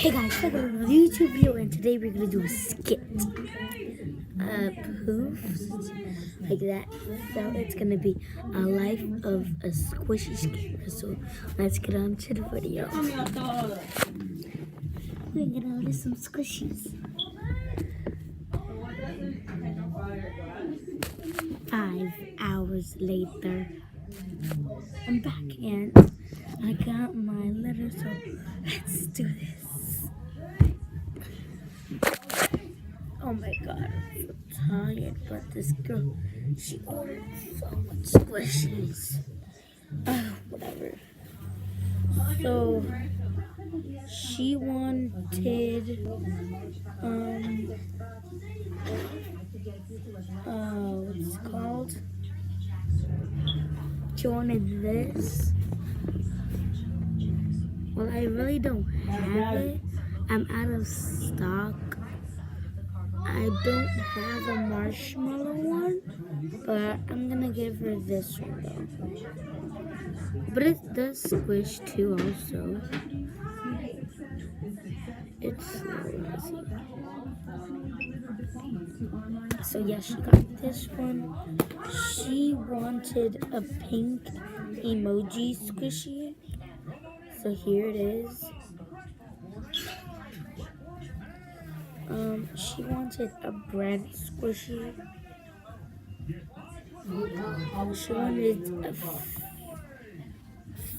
Hey guys, welcome to another YouTube video, and today we're gonna do a skit. Poofs like that. So it's gonna be a life of a squishy scammer. So let's get on to the video. We're gonna order some squishies. 5 hours later, I'm back and I got my letter, so let's do this. Oh my god, I'm so tired, but this girl, she ordered so much squishies. Whatever. So, she wanted, what's it called? She wanted this. Well, I really don't have it. I'm out of stock. I don't have a marshmallow one, but I'm gonna give her this one though. But it does squish too also. It's so easy. So yeah, she got this one. She wanted a pink emoji squishy. So here it is. She wanted a bread squishy. She wanted a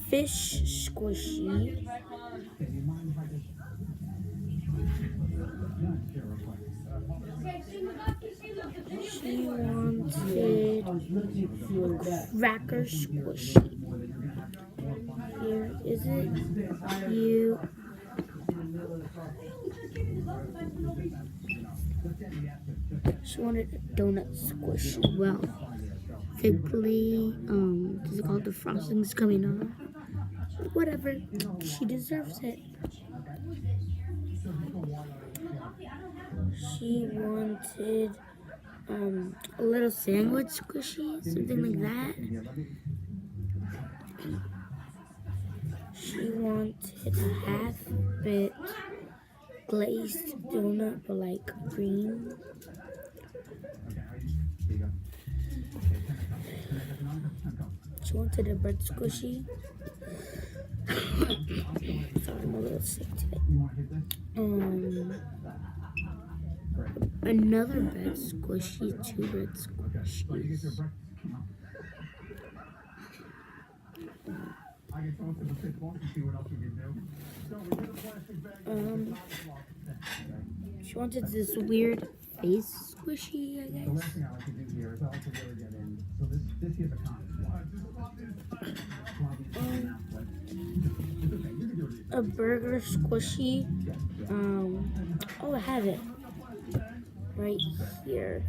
fish squishy. She wanted a cracker squishy. Here is it. You. She wanted a donut squish. Well, thankfully, is it called the frosting's coming off? Whatever, she deserves it. She wanted a little sandwich squishy, something like that. She wanted a half-bit glazed donut, but like green. She wanted a bread squishy. Sorry, I'm a little sick today. Another bread squishy, 2 bread squishies. She wanted this weird face squishy, I guess. A burger squishy. Oh, I have it right here.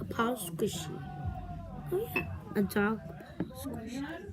A paw squishy. Oh yeah, a dog paw squishy.